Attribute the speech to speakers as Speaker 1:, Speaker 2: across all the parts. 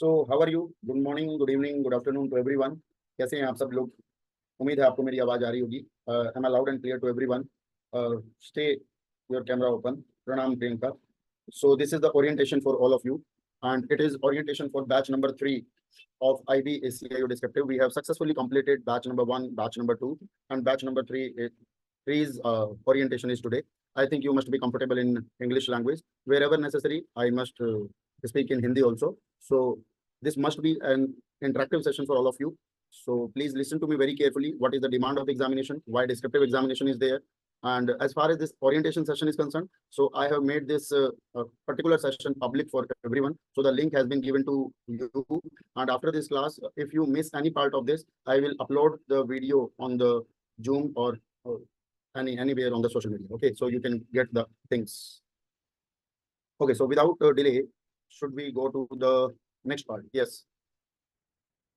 Speaker 1: How are you? Good morning, good evening, good afternoon to everyone. कैसे हैं आप सब लोग? उम्मीद है आपको मेरी आवाज़ आ रही होगी। Am I loud and clear to everyone? Stay your camera open. Pranam Priyanka. So this is the orientation for all of you, and it is orientation for batch number 3 of IB ACIU Descriptive. We have successfully completed batch number 1, batch number 2, and batch number 3. Three's orientation is today. I think you must be comfortable in English language. Wherever necessary, I must speak in Hindi also. So this must be an interactive session for all of you. So please listen to me very carefully. What is the demand of the examination? Why descriptive examination is there? And as far as this orientation session is concerned, so I have made this particular session public for everyone. So the link has been given to you. And after this class, if you miss any part of this, I will upload the video on the Zoom or anywhere on the social media. Okay, so you can get the things. Okay, so without delay, should we go to the next part? Yes.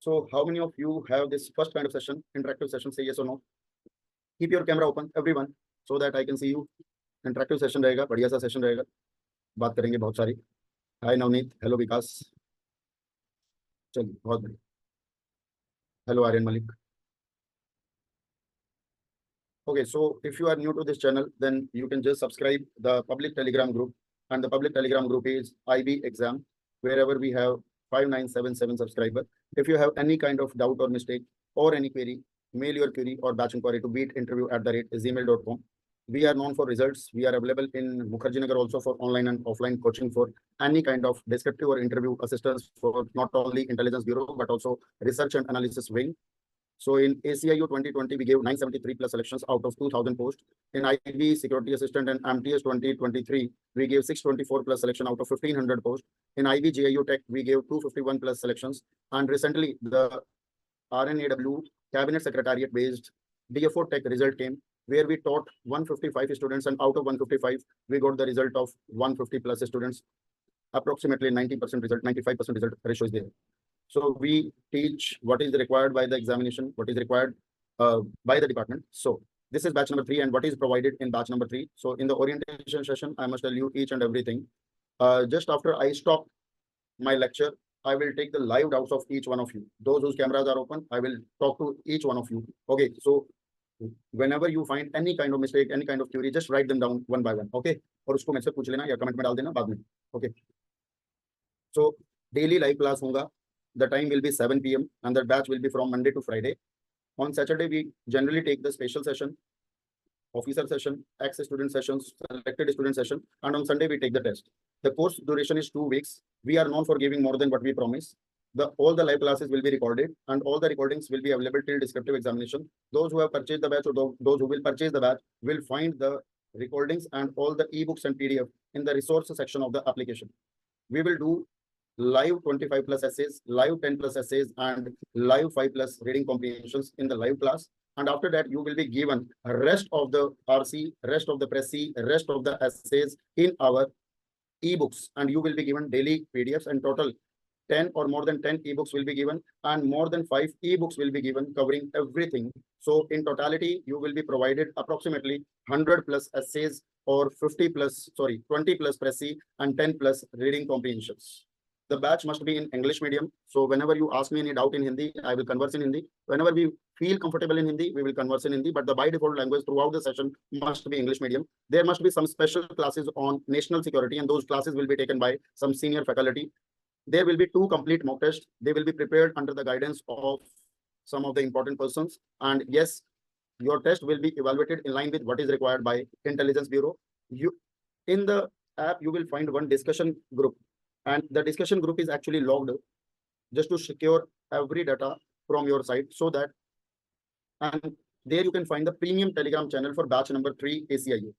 Speaker 1: So how many of you have this first kind of session, interactive session? Say yes or no. Keep your camera open, everyone, so that I can see you. Interactive session रहेगा, बढ़िया सा session रहेगा, बात करेंगे बहुत सारी. Hi Navneet, hello Vikas. चलिए, बहुत बढ़िया. Hello Aryan Malik. Okay, so if you are new to this channel, then you can just subscribe the public Telegram group, and the public Telegram group is IB Exam, wherever we have 5977 subscribers. If you have any kind of doubt or mistake or any query, mail your query or batch inquiry to beatinterview@gmail.com. We are known for results. We are available in Mukherjee Nagar also for online and offline coaching for any kind of descriptive or interview assistance for not only Intelligence Bureau but also Research and Analysis Wing. So in ACIU 2020, we gave 973 plus selections out of 2000 posts. In IB Security Assistant and MTS 2023, we gave 624 plus selection out of 1500 posts. In IB GIU Tech, we gave 251 plus selections. And recently, the RNAW Cabinet Secretariat based DFO Tech result came, where we taught 155 students, and out of 155, we got the result of 150 plus students. Approximately 90% result, 95% result ratio is there. So we teach what is required by the examination, what is required by the department. So this is batch number 3 and what is provided in batch number 3. So in the orientation session, I must tell you each and everything. Just after I stop my lecture, I will take the live doubts of each one of you. Those whose cameras are open, I will talk to each one of you. Okay, so whenever you find any kind of mistake, any kind of query, just write them down one by one. Okay, और उसको मेरे से पूछ लेना या comment में डाल देना बाद में. Okay. So daily live class होगा. The time will be 7 p.m. and the batch will be from Monday to Friday. On Saturday, we generally take the special session, officer session, ex-student sessions, selected student session, and on Sunday we take the test. The course duration is 2 weeks. We are known for giving more than what we promise. All the live classes will be recorded and all the recordings will be available till descriptive examination. Those who have purchased the batch or those who will purchase the batch will find the recordings and all the ebooks and PDF in the resource section of the application. We will do live 25 plus essays, live 10 plus essays, and live 5 plus reading comprehensions in the live class. And after that, you will be given rest of the RC, rest of the Press C, rest of the essays in our ebooks, and you will be given daily PDFs, and total 10 or more than 10 ebooks will be given, and more than 5 ebooks will be given covering everything. So in totality, you will be provided approximately 100 plus essays or 20 plus Press C and 10 plus reading comprehensions. The batch must be in English medium. So whenever you ask me any doubt in Hindi, I will converse in Hindi. Whenever we feel comfortable in Hindi, we will converse in Hindi. But the by default language throughout the session must be English medium. There must be some special classes on national security, and those classes will be taken by some senior faculty. There will be 2 complete mock tests. They will be prepared under the guidance of some of the important persons. And yes, your test will be evaluated in line with what is required by Intelligence Bureau. In the app, you will find one discussion group. And the discussion group is actually logged just to secure every data from your side, so that, and there you can find the premium Telegram channel for batch number 3 ACIU.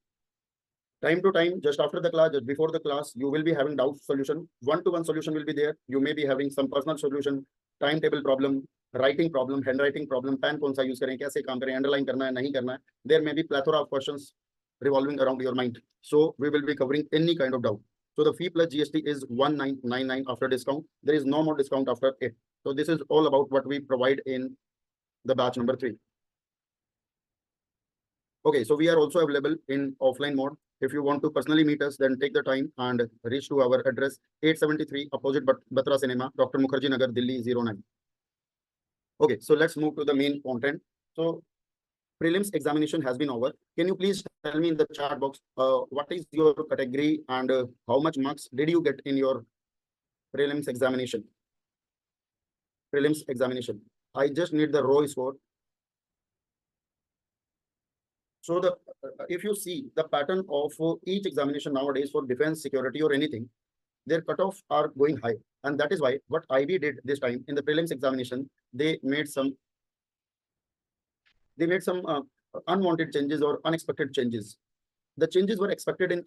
Speaker 1: Time to time, just after the class, just before the class, you will be having doubt solution. One-to-one solution will be there. You may be having some personal solution, timetable problem, writing problem, handwriting problem, pen कौन सा use करें, कैसे काम करें, underline करना है, नहीं करना है. There may be plethora of questions revolving around your mind. So we will be covering any kind of doubt. So the fee plus GST is 1999 after discount. There is no more discount after it. So this is all about what we provide in the batch number 3. Okay, so we are also available in offline mode. If you want to personally meet us, then take the time and reach to our address 873 opposite Batra Cinema, Dr. Mukherjee Nagar, Delhi 09. Okay, so let's move to the main content. So prelims examination has been over. Can you please tell me in the chat box what is your category and how much marks did you get in your prelims examination? Prelims examination. I just need the raw score. So the if you see the pattern of each examination nowadays for defense, security, or anything, their cutoffs are going high, and that is why what IB did this time in the prelims examination, they made some unwanted changes or unexpected changes. The changes were expected in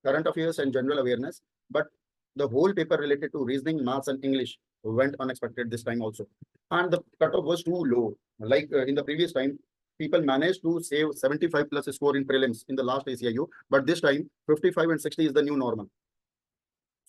Speaker 1: current affairs and general awareness, but the whole paper related to reasoning, maths, and English went unexpected this time also. And the cutoff was too low. Like in the previous time, people managed to save 75 plus score in prelims in the last ACIU, but this time 55 and 60 is the new normal.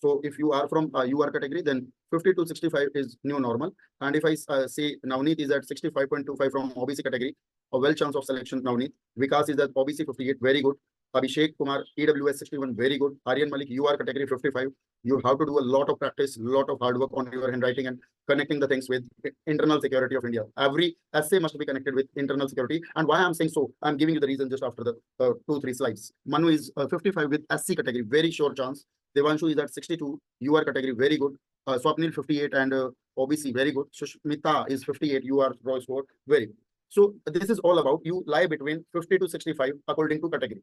Speaker 1: So if you are from UR category, then 50 to 65 is new normal. And if I say Navneet is at 65.25 from OBC category, a well chance of selection Navneet. Vikas is at OBC 58, very good. Abhishek Kumar, EWS 61, very good. Aryan Malik, UR category 55. You have to do a lot of practice, lot of hard work on your handwriting and connecting the things with internal security of India. Every essay must be connected with internal security. And why I'm saying so, I'm giving you the reason just after the 2-3 slides. Manu is 55 with SC category, very sure chance. Devanshu is at 62, UR category, very good. Swapnil 58 and OBC, very good. Sushmita is 58, UR raw score, very good. So this is all about you lie between 50 to 65 according to category.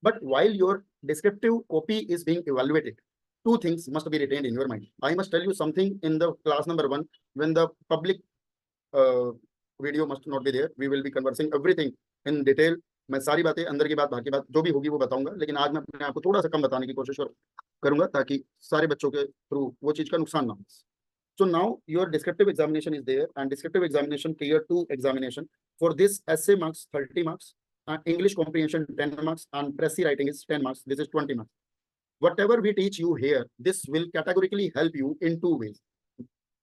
Speaker 1: But while your descriptive copy is being evaluated, two things must be retained in your mind. I must tell you something in the class number 1, when the public video must not be there. We will be conversing everything in detail. मैं सारी बातें अंदर की बात बाहर की बात जो भी होगी वो बताऊंगा, लेकिन आज मैं अपने आप को थोड़ा सा कम बताने की कोशिश करूंगा ताकि सारे बच्चों के थ्रू वो चीज का नुकसान ना हो. So now your descriptive examination is there, and descriptive examination tier 2 examination. For this essay marks 30 marks, English comprehension 10 marks, and Pressy writing is 10 marks. This is 20 marks. Whatever we teach you here, this will categorically help you in 2 ways.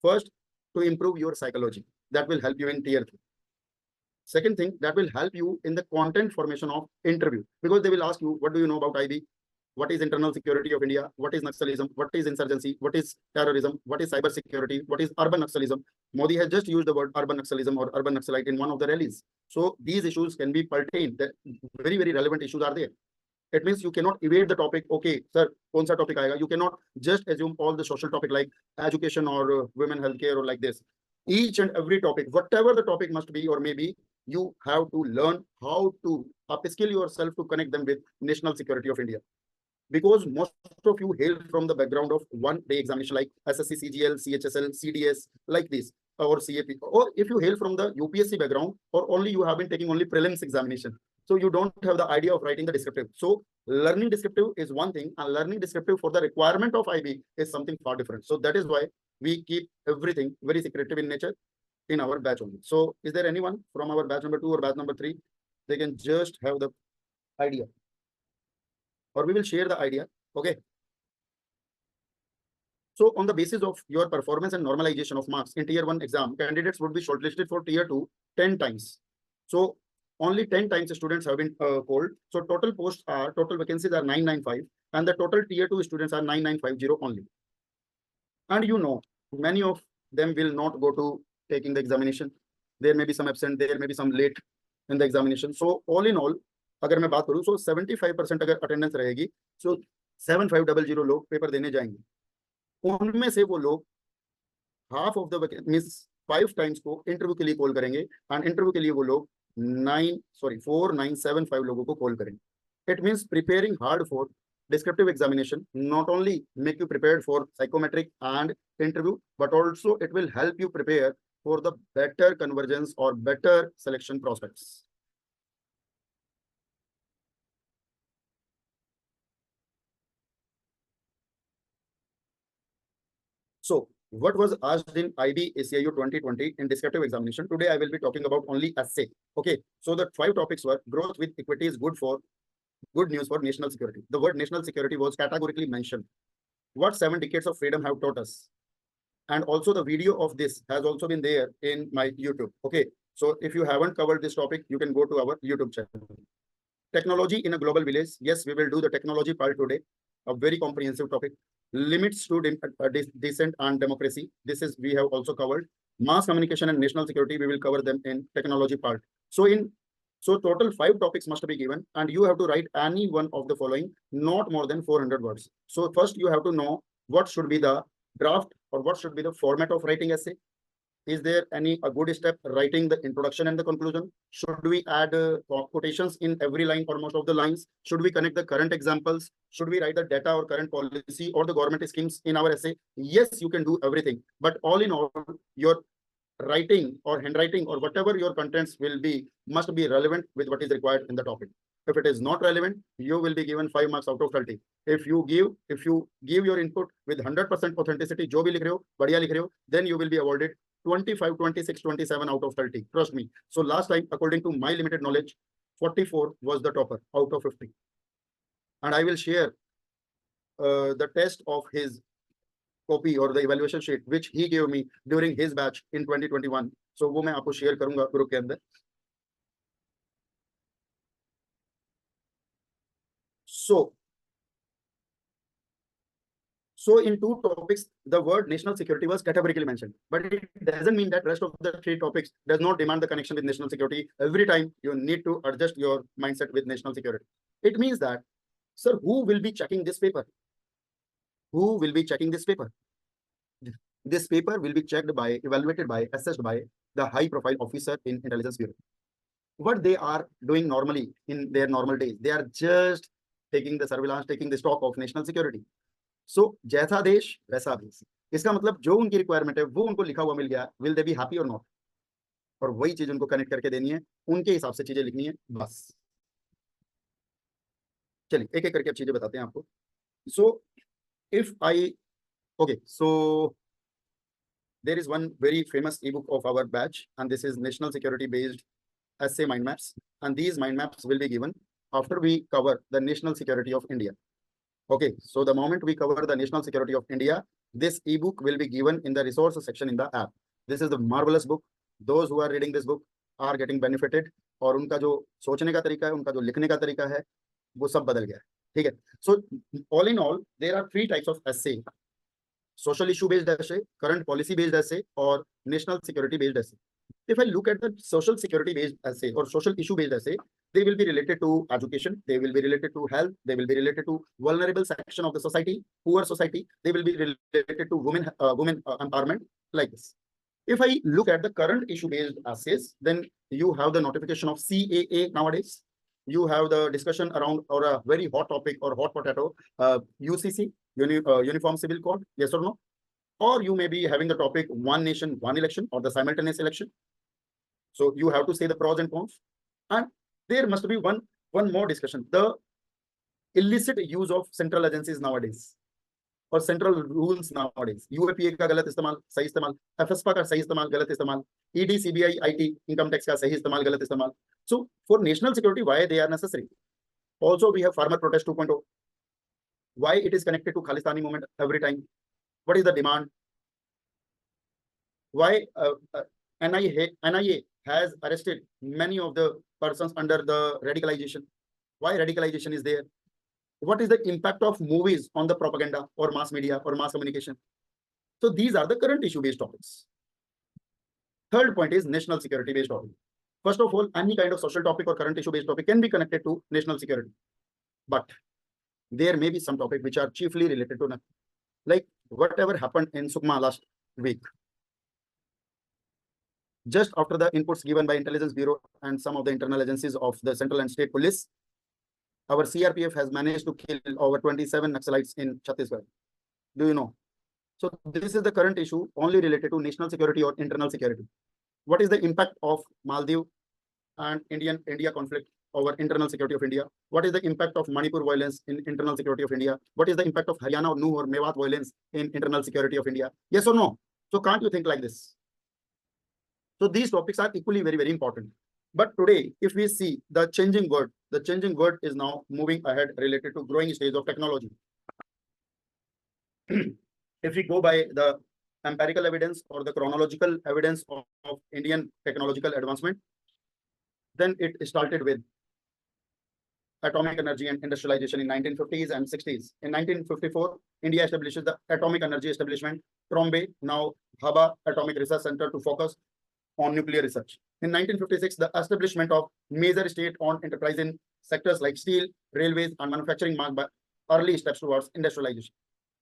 Speaker 1: First, to improve your psychology. That will help you in tier 3. Second thing, that will help you in the content formation of interview, because they will ask you, what do you know about IB? What is internal security of India? What is Naxalism? What is insurgency? What is terrorism? What is cyber security? What is urban Naxalism? Modi has just used the word urban Naxalism or urban Naxalite in one of the rallies. So these issues can be pertained. That very, very relevant issues are there. It means you cannot evade the topic. Okay, sir, kaun sa topic aayega? You cannot just assume all the social topic like education or women healthcare or like this. Each and every topic, whatever the topic must be or maybe, you have to learn how to upskill yourself to connect them with national security of India. Because most of you hail from the background of one-day examination like SSC, CGL, CHSL, CDS, like this, or CAP. Or if you hail from the UPSC background, or only you have been taking only prelims examination, so you don't have the idea of writing the descriptive. So learning descriptive is one thing, and learning descriptive for the requirement of IB is something far different. So that is why we keep everything very secretive in nature in our batch only. So is there anyone from our batch number 2 or batch number 3? They can just have the idea, or we will share the idea. Okay. So on the basis of your performance and normalization of marks in tier 1 exam, candidates would be shortlisted for tier 2 10 times. So only 10 times students have been called. So total vacancies are 995, and the total tier 2 students are 9950 only. And you know, many of them will not go to taking the examination. There may be some absent, there may be some late in the examination. So all in all, अगर मैं बात करूं, so 75% अगर attendance रहेगी, so 7500 लोग paper देने जाएंगे. उनमें से वो लोग half of the means 5 times को इंटरव्यू के लिए कॉल करेंगे, and इंटरव्यू के लिए वो लोग 4975 लोगों को कॉल करेंगे. It means preparing hard for descriptive examination not only make you prepared for psychometric and interview, but also it will help you prepare for the better convergence or better selection prospects. So what was asked in IB ACIU 2020 in descriptive examination? Today I will be talking about only essay. Okay, so the 5 topics were: growth with equity is good news for national security. The word national security was categorically mentioned. What 7 decades of freedom have taught us? And also the video of this has also been there in my YouTube. Okay, so if you haven't covered this topic, you can go to our YouTube channel. technology in a global village. Yes, we will do the technology part today, a very comprehensive topic. Limits to dissent and democracy. This is we have also covered. Mass communication and national security, we will cover them in technology part. So total 5 topics must be given, and you have to write any one of the following, not more than 400 words. So first you have to know what should be the draft or what should be the format of writing essay. Is there any a good step writing the introduction and the conclusion? Should we add quotations in every line or most of the lines? Should we connect the current examples? Should we write the data or current policy or the government schemes in our essay? Yes, you can do everything. But all in all, your writing or handwriting or whatever your contents will be must be relevant with what is required in the topic. If it is not relevant, you will be given 5 marks out of 30. If you give your input with 100% authenticity, जो भी लिख रहे हो, बढ़िया लिख रहे हो, then you will be awarded 25, 26, 27 out of 30. Trust me. So last time, according to my limited knowledge, 44 was the topper out of 50. And I will share the test of his copy or the evaluation sheet which he gave me during his batch in 2021. So वो मैं आपको share करूंगा group के अंदर. So in 2 topics, the word national security was categorically mentioned, but it doesn't mean that rest of the 3 topics does not demand the connection with national security. Every time you need to adjust your mindset with national security. It means that, sir, who will be checking this paper? Who will be checking this paper? This paper will be checked by, evaluated by, assessed by the high profile officer in Intelligence Bureau. What they are doing normally in their normal days, they are just taking the surveillance, taking the stock of national security. सो जैसा देश वैसा देश, इसका मतलब जो उनकी requirement है वो उनको लिखा हुआ मिल गया, विल दे बी हैप्पी और नॉट, और वही चीज उनको कनेक्ट करके देनी है, उनके हिसाब से चीजें लिखनी है बस. चलिए एक एक करके अब चीजें बताते हैं आपको. So if I okay, so there is one very famous ebook of our batch, and this is national security based essay mind maps, and these mind maps will be given after we cover the national security of India. Okay, so the moment we cover the national security of India, this ebook will be given in the resources section in the app. This is the marvelous book. Those who are reading this book are getting benefited, और उनका जो सोचने का तरीका है, उनका जो लिखने का तरीका है, वो सब बदल गया है. ठीक है. So all in all, there are 3 types of essay: social issue based essay, current policy based essay, or national security based essay. If I look at the social security based essay or social issue based essay, they will be related to education, they will be related to health, they will be related to vulnerable section of the society, poor society, they will be related to women empowerment, like this. If I look at the current issue based essays, then you have the notification of CAA nowadays. You have the discussion around or a very hot topic or hot potato, UCC, Uniform Civil Code, yes or no? Or you may be having the topic one nation, one election, or the simultaneous election. So you have to say the pros and cons. And there must be one more discussion: the illicit use of central agencies nowadays or central rules nowadays. UAPA का गलत इस्तेमाल, सही इस्तेमाल, FSPA का सही इस्तेमाल, गलत इस्तेमाल, ED, CBI, IT, income tax का सही इस्तेमाल, गलत इस्तेमाल. So for national security, why they are necessary? Also, we have farmer protest 2.0. Why it is connected to Khalistani movement every time? What is the demand? Why NIA has arrested many of the persons under the radicalization? Why radicalization is there? What is the impact of movies on the propaganda or mass media or mass communication? So these are the current issue based topics. Third point is national security based topic. First of all, any kind of social topic or current issue based topic can be connected to national security, but there may be some topics which are chiefly related to nothing, like whatever happened in Sukma last week. Just after the inputs given by Intelligence Bureau and some of the internal agencies of the central and state police, our CRPF has managed to kill over 27 Naxalites in Chhattisgarh. Do you know? So this is the current issue only related to national security or internal security. What is the impact of Maldives and India conflict over internal security of India? What is the impact of Manipur violence in internal security of India? What is the impact of Haryana or Nuh or Mewat violence in internal security of India? Yes or no? So can't you think like this? So these topics are equally very, very important. But today, if we see the changing world is now moving ahead related to growing stage of technology. If we go by the empirical evidence or the chronological evidence of Indian technological advancement, then it started with atomic energy and industrialization in 1950s and 60s. In 1954, India establishes the Atomic Energy Establishment, Trombay, now Bhabha Atomic Research Center, to focus on nuclear research. In 1956, the establishment of major state-owned enterprise in sectors like steel, railways, and manufacturing marked by early steps towards industrialization.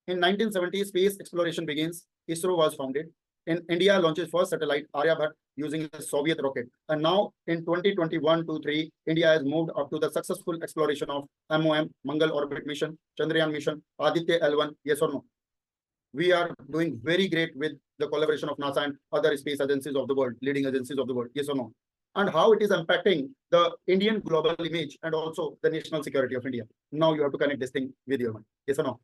Speaker 1: In 1970, space exploration begins. ISRO was founded. In India, launches first satellite Aryabhat using a Soviet rocket. And now in 2021-23, India has moved up to the successful exploration of MOM, Mangal Orbit Mission, Chandrayaan Mission, Aditya L1, yes or no? We are doing very great with the collaboration of NASA and other space agencies of the world, leading agencies of the world, yes or no? And how it is impacting the Indian global image and also the national security of India. Now you have to connect this thing with your mind, yes or no?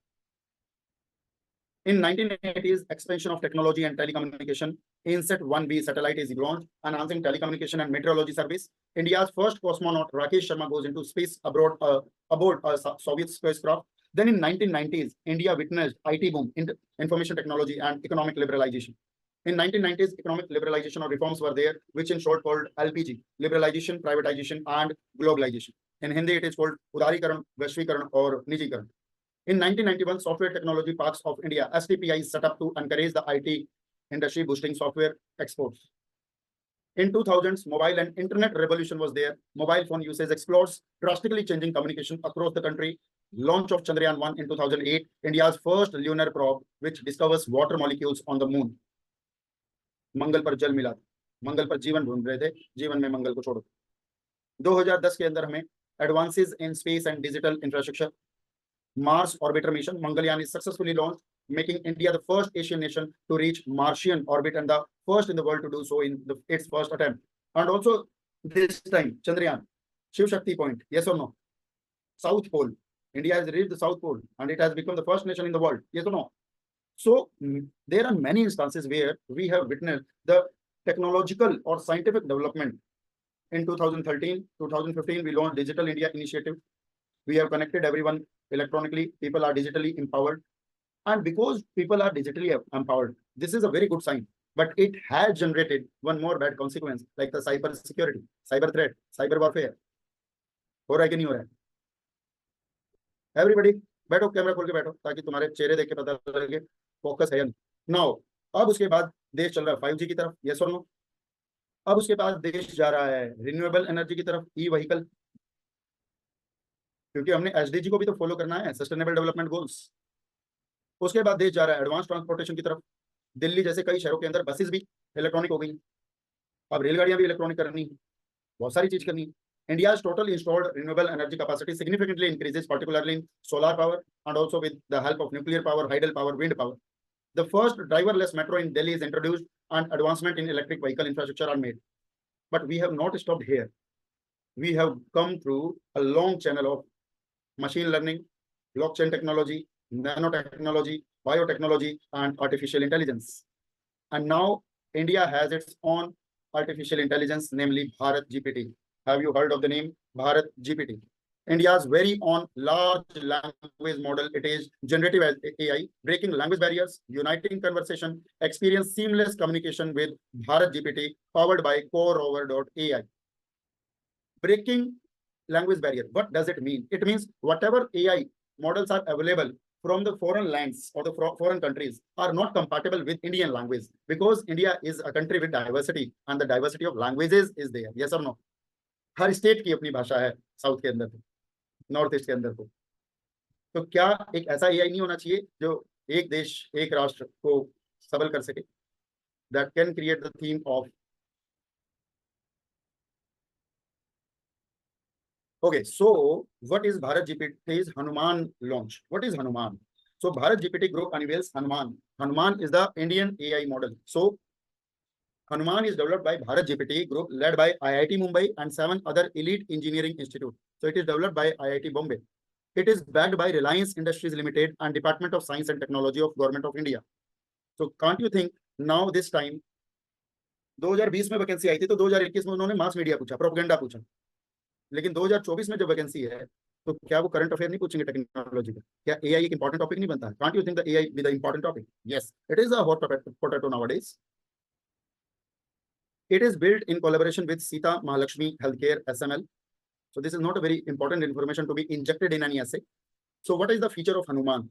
Speaker 1: In 1980s, expansion of technology and telecommunication, INSAT-1B satellite is launched, enhancing telecommunication and meteorology service. India's first cosmonaut, Rakesh Sharma, goes into space aboard a Soviet spacecraft. Then in 1990s, India witnessed IT boom in information technology and economic liberalization. In 1990s, economic liberalization or reforms were there, which in short called LPG, liberalization, privatization, and globalization. In Hindi, it is called Udarikaran, Vaishvikaran, or Nijikaran. In 1991, Software Technology Parks of India, STPI, is set up to encourage the IT industry, boosting software exports. In 2000s, mobile and internet revolution was there. Mobile phone usage explodes, drastically changing communication across the country. Launch of Chandrayaan-1 in 2008, India's first lunar probe, which discovers water molecules on the moon. मंगल पर जल मिला, मंगल पर जीवन ढूंढ रहे थे, जीवन में मंगल को छोड़ो. 2010 के अंदर हमें advances in space and digital infrastructure. Mars orbiter mission, Mangalyaan, is successfully launched, making India the first Asian nation to reach Martian orbit and the first in the world to do so in its first attempt. And also this time, Chandrayaan, Shiv Shakti point, yes or no? South Pole, India has reached the South Pole and it has become the first nation in the world, yes or no? So there are many instances where we have witnessed the technological or scientific development. In 2013, 2015, we launched Digital India Initiative. We have connected everyone electronically. People are digitally empowered. And because people are digitally empowered, this is a very good sign. But it has generated one more bad consequence, like the cyber security, cyber threat, cyber warfare. हो रहा है कि नहीं हो रहा है? Everybody, बैठो, camera खोल के बैठो, ताकि तुम्हारे चेहरे देख के पता लगे फोकस है या नहीं. नाउ अब उसके बाद देश चल रहा है 5G की तरफ, यस और नो. अब उसके बाद देश जा रहा है रिन्यूएबल एनर्जी की तरफ, ई व्हीकल, क्योंकि हमने एसडीजी को भी तो फॉलो करना है, सस्टेनेबल डेवलपमेंट गोल्स. उसके बाद देश जा रहा है एडवांस ट्रांसपोर्टेशन की तरफ. दिल्ली जैसे कई शहरों के अंदर बसेस भी इलेक्ट्रॉनिक हो गई, अब रेलगाड़ियां भी इलेक्ट्रॉनिक करनी, बहुत सारी चीज करनी. India's total installed renewable energy capacity significantly increases, particularly in solar power and also with the help of nuclear power, hydel power, wind power. The first driverless metro in Delhi is introduced and advancement in electric vehicle infrastructure are made. But we have not stopped here. We have come through a long channel of machine learning, blockchain technology, nanotechnology, biotechnology, and artificial intelligence. And now India has its own artificial intelligence, namely Bharat GPT. Have you heard of the name Bharat GPT? India's very own large language model. It is generative AI, breaking language barriers, uniting conversation, experience seamless communication with Bharat GPT, powered by CoreOver.ai. Breaking language barrier. What does it mean? It means whatever AI models are available from the foreign lands or the foreign countries are not compatible with Indian language, because India is a country with diversity and the diversity of languages is there. Yes or no? Her state की अपनी भाषा है, south के अंदर, north east के अंदर को. तो क्या एक ऐसा एआई नहीं होना चाहिए जो एक देश एक राष्ट्र को सबल कर सके, that can create the theme of. Okay, so what is Bharat GPT's Hanuman launch? What is Hanuman? So Bharat GPT group unveils Hanuman. Hanuman is the Indian AI model. So Hanuman is developed by Bharat GPT group led by IIT Mumbai and 7 other elite engineering institutes. So it is developed by IIT Bombay. It is backed by Reliance Industries Limited and Department of Science and Technology of Government of India. So can't you think now this time 2020 में vacancy आई थी तो 2021 में उन्होंने mass media पूछा, propaganda पूछा, लेकिन 2024 में जब वैकेंसी है तो क्या वो करंट अफेयर नहीं पूछेंगे टेक्नोलॉजी का? क्या एआई एक इंपॉर्टेंट टॉपिक नहीं बनता? Can't you think the AI be the important topic? Yes, it is a hot potato nowadays. It is built in collaboration with Sita Mahalakshmi Healthcare SML. So this is not a very important information to be injected in any essay. So what is the feature of Hanuman?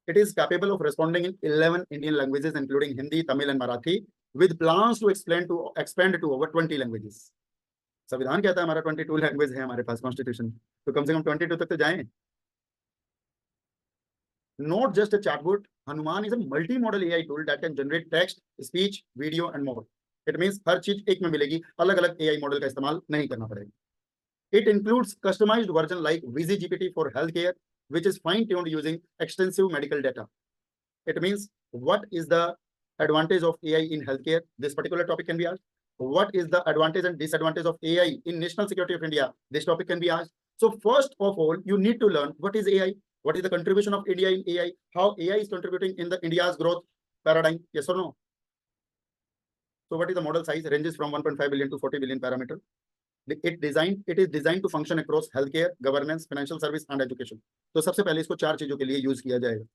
Speaker 1: It is capable of responding in 11 Indian languages, including Hindi, Tamil, and Marathi, with plans to expand to over 20 languages. संविधान कहता है हमारा 22 language है हमारे पास constitution, तो कम से कम 22 तक तो जाएं. Not just a chatbot, Hanuman is a multi-modal AI tool that can generate text, speech, video, and more. It means हर चीज एक में मिलेगी, अलग अलग AI मॉडल का इस्तेमाल नहीं करना पड़ेगा. It includes customized version like VisiGPT for healthcare, which is fine-tuned using extensive medical data. It means what is the advantage of AI in healthcare? This particular topic can be asked. What is the advantage and disadvantage of AI in national security of India? This topic can be asked. So first of all, you need to learn what is AI, what is the contribution of India in AI, how AI is contributing in the India's growth paradigm, yes or no? So what is the model size? Ranges from 1.5 billion to 40 billion parameter. It is designed to function across healthcare, governance, financial service and education. तो सबसे पहले इसको चार चीजों के लिए use किया जाएगा.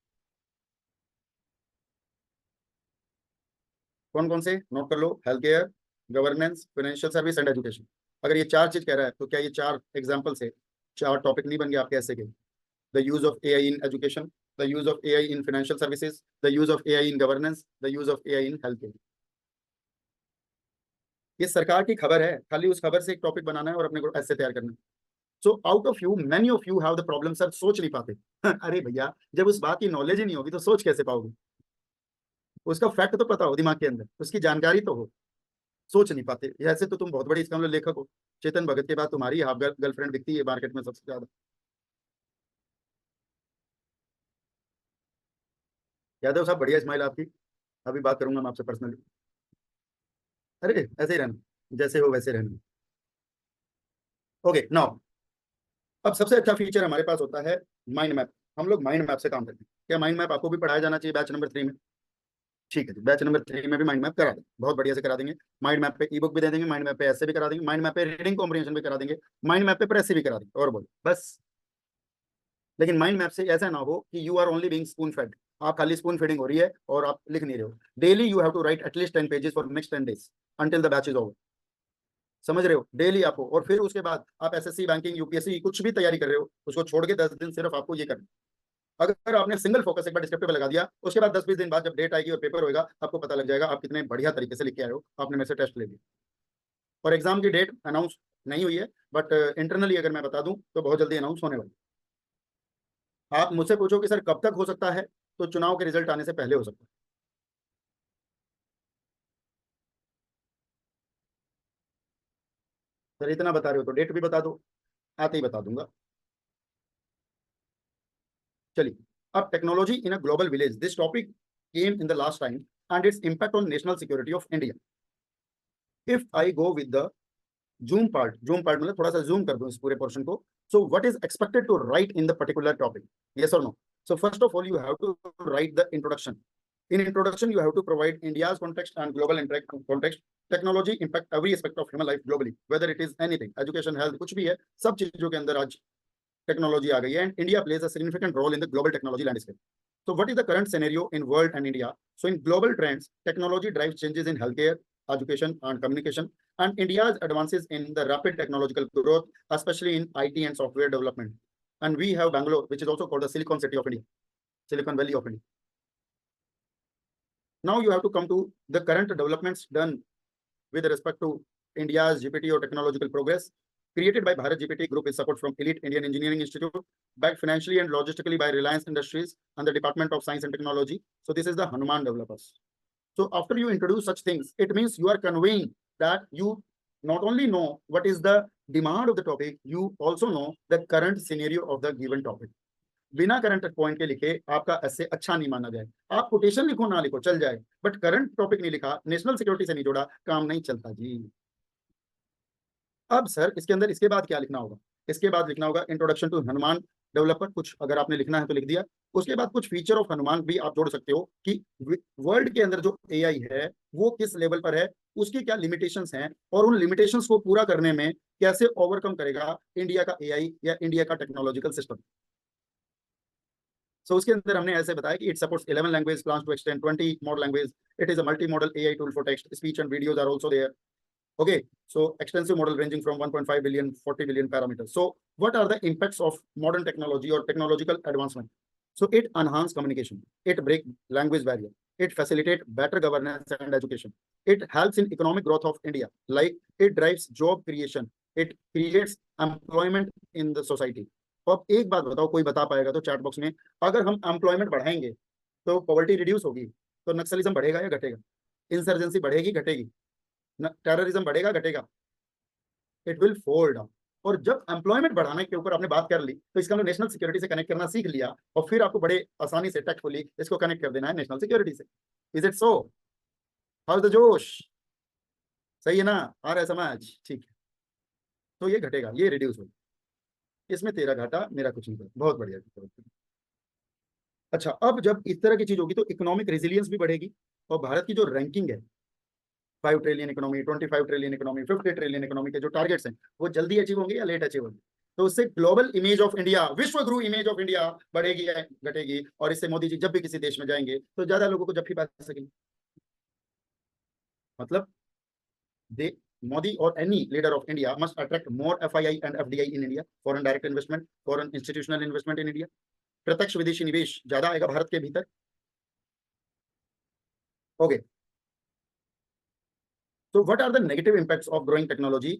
Speaker 1: कौन कौन से नोट कर लो? Health governance, financial service and education. अगर ये चार चीज कह रहा है तो क्या ये चार एग्जांपल से चार टॉपिक नहीं बन गए आपके ऐसे के? The use of AI in education, the use of AI in financial services, the use of AI in governance, the use of AI in health. ये सरकार की खबर है, खाली उस खबर से एक टॉपिक बनाना है और अपने को ऐसे तैयार करना है. So out of you, many of you have the problem, sir सोच नहीं पाते. अरे भैया, जब उस बात की नॉलेज ही नहीं होगी तो सोच कैसे पाओगे? उसका फैक्ट तो पता हो दिमाग के अंदर, उसकी जानकारी तो हो, सोच नहीं पाते. ऐसे तो तुम बहुत बड़ी इसका मतलब लेखक हो. चेतन भगत के बाद तुम्हारी हाफ गर्लफ्रेंड दिखती है मार्केट में सबसे ज्यादा. यादव साहब, बढ़िया स्माइल आपकी. अभी बात करूंगा मैं आपसे पर्सनली. अरे ऐसे ही रहना, जैसे हो वैसे रहना. ओके नाउ, अब सबसे अच्छा फीचर हमारे पास होता है माइंड मैप. हम लोग माइंड मैप से काम करते हैं. क्या माइंड मैप आपको भी पढ़ाया जाना चाहिए बैच नंबर 3 में? ठीक है जी, बैच नंबर 3 में भी माइंड मैप करा देंगे, बहुत बढ़िया से करा देंगे. माइंड मैप पे ई बुक भी दे देंगे, माइंड मैप पे ऐसे भी करा देंगे, माइंड मैप पे रीडिंग कॉम्प्रिहेंशन भी करा देंगे, माइंड मैप पे प्रेस भी करा देंगे. और बोलो बस. लेकिन माइंड मैप से ऐसा ना हो कि you are only being spoon fed. आप खाली स्पून फीडिंग हो रही है और आप लिख नहीं रहे हो. Daily you have to write at least 10 pages for next 10 days until the batch is over. समझ रहे हो? डेली आपको. और फिर उसके बाद आप एसएससी, बैंकिंग, यूपीएससी कुछ भी तैयारी कर रहे हो, उसको छोड़ के 10 दिन सिर्फ आपको ये करना. अगर आपने सिंगल फोकस एक बार डिस्क्रिप्टिव पे लगा दिया, उसके बाद 10-20 दिन बाद जब डेट आएगी और पेपर होएगा, आपको पता लग जाएगा आप कितने बढ़िया तरीके से लिख के आए हो. आपने मेरे से टेस्ट ले लिया और एग्जाम की डेट अनाउंस नहीं हुई है, बट इंटरनली अगर मैं बता दूं तो बहुत जल्दी अनाउंस होने वाली. आप मुझसे पूछो कि सर कब तक हो सकता है, तो चुनाव के रिजल्ट आने से पहले हो सकता है. सर इतना बता रहे हो तो डेट भी बता दो. आते ही बता दूंगा. चलिए, अब technology in a global village, this topic came in the last time and its impact on national security of India. If I go with the zoom part मतलब थोड़ा सा जूम कर दूं इस पूरे पोर्शन को. So what is expected to write in the particular topic, yes और no? So first of all, you have to write the introduction. In introduction, you have to provide India's context and global context. Technology impact every aspect of human life globally, whether it is anything, education, health, कुछ भी है, सब चीजों के अंदर आज technology आ गई है. And India plays a significant role in the global technology landscape. So what is the current scenario in world and India? So in global trends, technology drives changes in healthcare, education and communication, and India's advances in the rapid technological growth, especially in IT and software development. And we have Bangalore, which is also called the Silicon City of India, Silicon Valley of India. Now you have to come to the current developments done with respect to India's GPT or technological progress. Created by Bharat GPT Group with support from elite Indian Engineering Institute, backed financially and logistically by Reliance Industries and the Department of Science and Technology. So this is the Hanuman developers. So after you introduce such things, it means you are conveying that you not only know what is the demand of the topic, you also know the current scenario of the given topic. बिना current point के लिखे आपका ऐसे अच्छा नहीं माना जाए. आप कोटेशन लिखो ना लिखो चल जाए, बट करंट टॉपिक नहीं लिखा, नेशनल सिक्योरिटी से नहीं जोड़ा, काम नहीं चलता जी. अब सर इसके अंदर इसके बाद क्या लिखना होगा? इसके बाद लिखना होगा इंट्रोडक्शन टू हनुमान डेवलपर. कुछ अगर आपने लिखना है तो लिख दिया. उसके बाद कुछ फीचर ऑफ हनुमान भी आप जोड़ सकते हो कि वर्ल्ड के अंदर जो एआई है वो किस लेवल पर है, उसकी क्या लिमिटेशंस हैं, और उन लिमिटेशंस को पूरा करने में कैसे ओवरकम करेगा इंडिया का एआई या इंडिया का टेक्नोलॉजिकल सिस्टम. So उसके अंदर हमने ऐसे बताया कि it supports 11 languages, plans to extend 20 more languages. It is a multi-modal AI tool for text, speech and videos are also there. Okay, so extensive model ranging from 1.5 billion, 40 billion parameters. So what are the impacts of modern technology or technological advancement? So it enhance communication, it break language barrier, it facilitate better governance and education, it helps in economic growth of India, like it drives job creation, it creates employment in the society. तो अब एक बात बताओ, कोई बता पाएगा तो chat box में, अगर हम एम्प्लॉयमेंट बढ़ाएंगे तो पॉवर्टी रिड्यूस होगी, तो नक्सलिज्म बढ़ेगा या घटेगा? इंसर्जेंसी बढ़ेगी घटेगी? टेररिज्म बढ़ेगा घटेगा? इट विल फोल डाउन। और जब एम्प्लॉयमेंट बढ़ाने के ऊपर आपने बात कर ली, तो इसका मतलब नेशनल सिक्योरिटी से कनेक्ट करना सीख लिया, और फिर आपको बड़े आसानी से टैक्टफुली इसको कनेक्ट कर देना है नेशनल सिक्योरिटी से। Is it so? How is the जोश? सही है ना? आ रहा है समझ? ठीक है, तो ये घटेगा, ये रिड्यूस होगा, इसमें तेरा घाटा मेरा कुछ नहीं। बहुत बढ़िया। अच्छा, अब जब इस तरह की चीज होगी तो इकोनॉमिक रेजिलियंस भी बढ़ेगी, और भारत की जो रैंकिंग है 5 trillion economy, 25 trillion economy, 50 trillion economy के जो टारगेट्स हैं, वो जल्दी अचीव होंगे या लेट अचीव होंगे? तो उससे ग्लोबल इमेज ऑफ इंडिया, विश्व गुरु इमेज ऑफ इंडिया बढ़ेगी या घटेगी? और इससे मोदी जी जब भी किसी देश में जाएंगे तो ज्यादा लोगों को जफ्फी पा सकेंगे। मतलब दे Modi or any leader of India must attract more FII and FDI in India, foreign direct investment, foreign institutional investment in India. प्रत्यक्ष विदेशी निवेश ज्यादा आएगा भारत के भीतर। Okay, so what are the negative impacts of growing technology?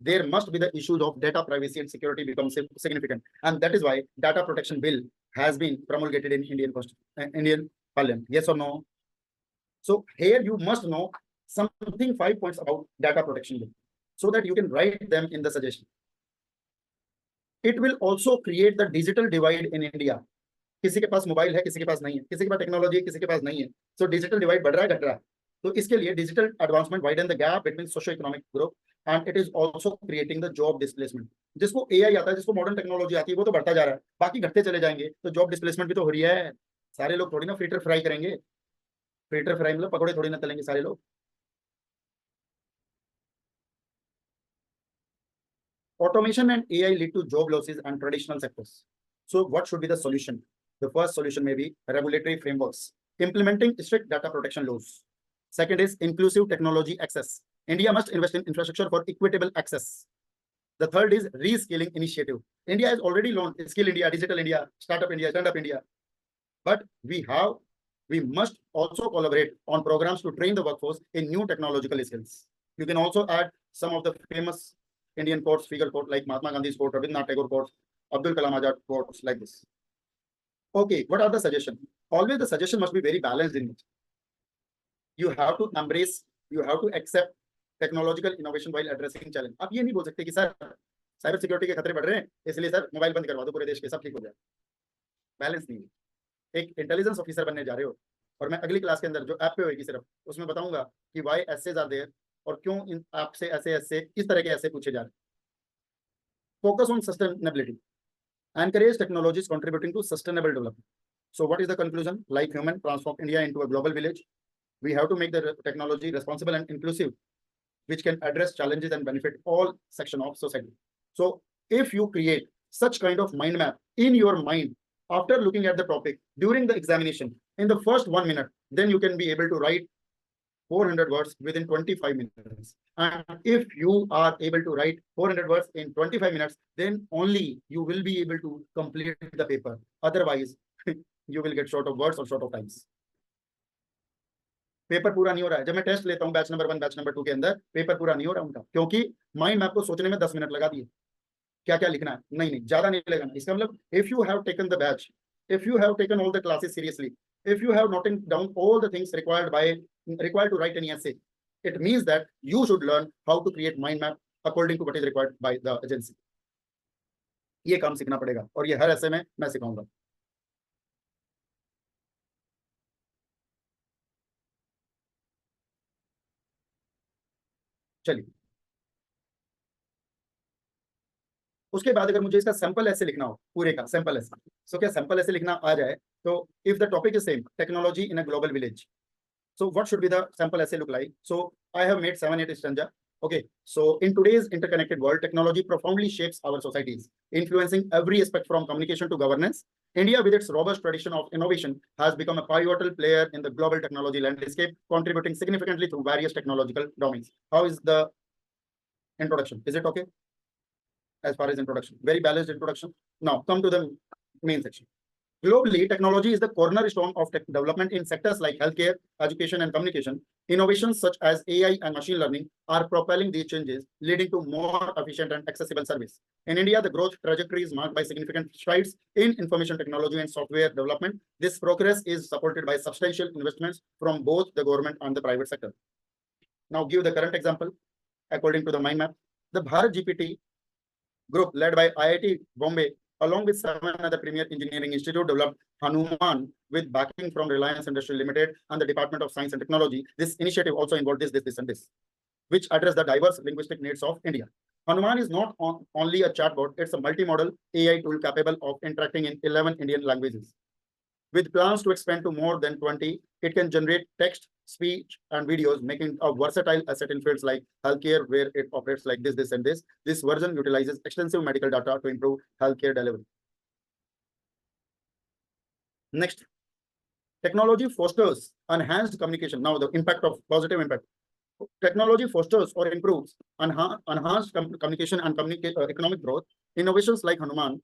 Speaker 1: There must be the issues of data privacy and security become significant, and that is why data protection bill has been promulgated in Indian Parliament. Yes or no? So here you must know something 5 points about data protection bill, so that you can write them in the suggestion. It will also create the digital divide in India. किसी के पास mobile है, किसी के पास नहीं है, किसी के पास technology है, किसी के पास नहीं है, सो डिजिटल डिवाइड बढ़ रहा है घट रहा है। तो इसके लिए digital advancement widen the gap between socio economic group, and it is also creating the job displacement. जिसको एआई आता है, जिसको मॉडर्न टेक्नोलॉजी आती है, वो तो बढ़ता जा रहा है, बाकी घटते चले जाएंगे, तो जॉब डिस्प्लेसमेंट भी तो हो रही है। सारे लोग थोड़ी ना फ्रीटर फ्राई करेंगे, फ्रीटर फ्राई मतलब पकौड़े थोड़ी ना तलेंगे सारे लोग। Automation and AI lead to job losses and traditional sectors. So what should be the solution? The first solution may be regulatory frameworks, implementing strict data protection laws. Second is inclusive technology access. India must invest in infrastructure for equitable access. The third is reskilling initiative. India has already launched Skill India, Digital India, Startup India, Stand Up India. But we must also collaborate on programs to train the workforce in new technological skills. You can also add some of the famous Indian quotes, figure quote, like Mahatma Gandhi's quote, Rabindranath Tagore quotes, Abdul Kalam Azad quotes, like this. Okay, what are the suggestions? Always the suggestion must be very balanced in it. You have to embrace, you have to accept technological innovation while addressing challenge. आप ये नहीं बोल सकते कि sir cyber security के खतरे बढ़ रहे हैं, इसलिए सर मोबाइल बंद करवा दो पूरे देश के, सब ठीक हो जाए। बैलेंस नहीं है। एक इंटेलिजेंस ऑफिसर बनने जा रहे हो, और मैं अगली क्लास के अंदर जो ऐप पे होगी सिर्फ उसमें बताऊंगा कि वाई एसेज आर देयर, और क्यों इन आपसे ऐसे इस तरह के ऐसे पूछे जा रहे हैं। Focus on sustainability. Encourage technologies contributing to sustainable development. So what is the conclusion? Like human, transform India into a global village. We have to make the technology responsible and inclusive, which can address challenges and benefit all sections of society. So if you create such kind of mind map in your mind after looking at the topic during the examination in the first 1 minute, then you can be able to write 400 words within 25 minutes. And if you are able to write 400 words in 25 minutes, then only you will be able to complete the paper. Otherwise, you will get short of words or short of times. Paper पूरा नहीं हो रहा है। जब मैं test लेता हूं batch number 1, batch number 2 के अंदर, पेपर पूरा नहीं हो रहा उनका, क्योंकि माइंड मैप को सोचने में 10 मिनट लगा दिए, क्या क्या लिखना है। नहीं, ज्यादा नहीं लगाना। इसका मतलब if you have taken the batch, if you have taken all the classes seriously, if you have noted down all the things required to write any essay, it means that you should learn how to create mind map according to what is required by the agency. ये काम सीखना पड़ेगा, और ये हर ऐसे में मैं सिखाऊंगा। चलिए, उसके बाद अगर मुझे इसका सैंपल ऐसे लिखना हो, पूरे का सैंपल ऐसे, सो क्या सैंपल ऐसे लिखना आ जाए, तो if the topic is same, technology in a global village, so what should be the sample essay look like? So I have made 7-8 stanza. Okay, so in today's interconnected world, technology profoundly shapes our societies, influencing every aspect from communication to governance. India, with its robust tradition of innovation, has become a pivotal player in the global technology landscape, contributing significantly through various technological domains. How is the introduction. Is it okay? As far as introduction, very balanced introduction. Now come to the main section. Globally, technology is the cornerstone of tech development in sectors like healthcare, education, and communication. Innovations such as AI and machine learning are propelling these changes, leading to more efficient and accessible service. In India, the growth trajectory is marked by significant strides in information technology and software development. This progress is supported by substantial investments from both the government and the private sector. Now, give the current example. According to the mind map, the Bharat GPT group led by IIT Bombay along with 7 other premier engineering institutes developed Hanuman with backing from Reliance Industries Limited and the Department of Science and Technology. This initiative also involved this, and this, which address the diverse linguistic needs of India. Hanuman is not only a chatbot, it's a multimodal AI tool capable of interacting in 11 Indian languages. With plans to expand to more than 20, it can generate text, speech, and videos, making a versatile asset in fields like healthcare, where it operates like this, and this. This version utilizes extensive medical data to improve healthcare delivery. Next, technology fosters enhanced communication. Now, the impact of positive impact. Technology fosters or improves enhanced communication and economic growth. Innovations like Hanuman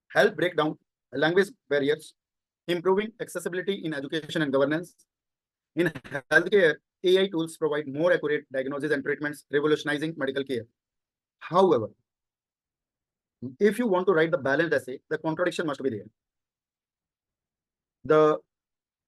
Speaker 1: help break down language barriers, improving accessibility in education and governance. In healthcare, AI tools provide more accurate diagnosis and treatments, revolutionizing medical care. However, if you want to write the balanced essay, the contradiction must be there. The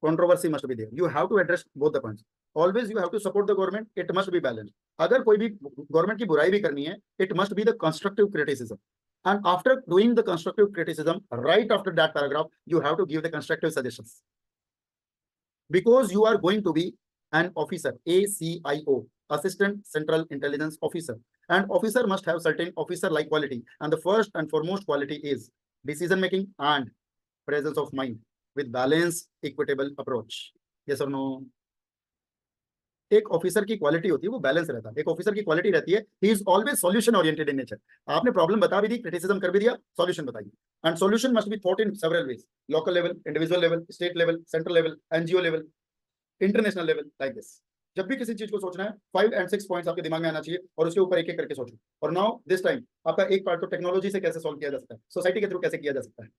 Speaker 1: controversy must be there. You have to address both the points. Always you have to support the government. It must be balanced. अगर कोई भी government की बुराई भी करनी है, it must be the constructive criticism. And after doing the constructive criticism, right after that paragraph, you have to give the constructive suggestions. Because you are going to be an officer, ACIO, Assistant Central Intelligence Officer. And officer must have certain officer-like quality. And the first and foremost quality is decision-making and presence of mind with balanced, equitable approach. Yes or no? एक officer की quality होती है वो balance रहता है. एक officer की quality रहती है he is always solution oriented in nature. आपने प्रॉब्लम बता भी दी, क्रिटिसिज्म कर भी दिया, सॉल्यूशन बताइए. And solution must be thought in several ways, local level, individual level, state level, central level, NGO level, international level, like this. जब भी किसी चीज को सोचना है 5 and 6 पॉइंट्स आपके दिमाग में आना चाहिए और उसके ऊपर एक एक करके सोचो. और नाउ दिस टाइम आपका एक पार्ट तो टेक्नोलॉजी से कैसे सॉल्व किया जा सकता है, सोसाइटी के थ्रू कैसे किया जा सकता है.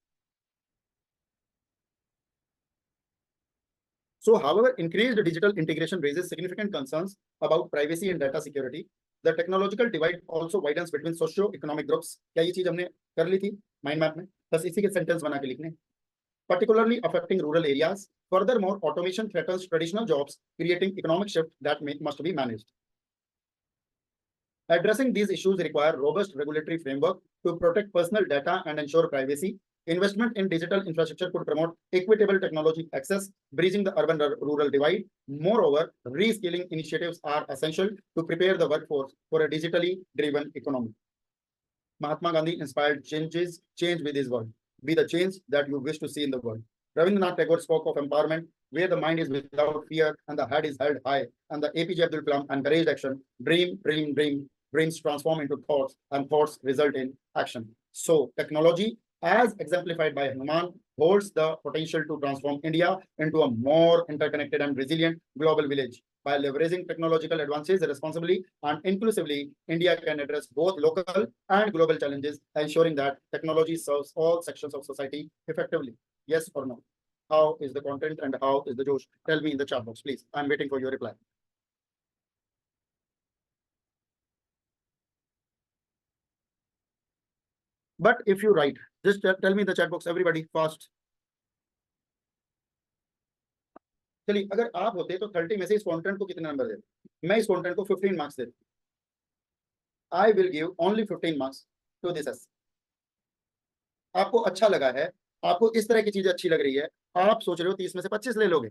Speaker 1: So, however, increased digital integration raises significant concerns about privacy and data security. The technological divide also widens between socio-economic groups. क्या ये चीज हमने कर ली थी माइंड मैप में? बस इसी के सेंटेंस बना के लिखने. Particularly affecting rural areas. Furthermore, automation threatens traditional jobs, creating economic shift that must be managed. Addressing these issues require robust regulatory framework to protect personal data and ensure privacy. Investment in digital infrastructure could promote equitable technology access, bridging the urban-rural divide. Moreover, reskilling initiatives are essential to prepare the workforce for a digitally driven economy. Mahatma Gandhi inspired change with his word. Be the change that you wish to see in the world. Rabindranath Tagore spoke of empowerment, where the mind is without fear and the head is held high. And the APJ Abdul Kalam encouraged action. Dream, dream, dream. Dreams transform into thoughts, and thoughts result in action. So, technology, as exemplified by Hanuman, holds the potential to transform India into a more interconnected and resilient global village. By leveraging technological advances responsibly and inclusively, India can address both local and global challenges, ensuring that technology serves all sections of society effectively. Yes or no? How is the content and how is the Josh? Tell me in the chat box, please. I'm waiting for your reply. But if you write, just tell me in the chat box, everybody, fast. चलिए, अगर आप होते तो 30 में से इस content को कितने नंबर देते? मैं इस कंटेंट को 15 मार्क्स देता. I will give only 15 marks to this essay. आपको अच्छा लगा है, आपको इस तरह की चीजें अच्छी लग रही है, आप सोच रहे हो 30 में से 25 ले लोगे.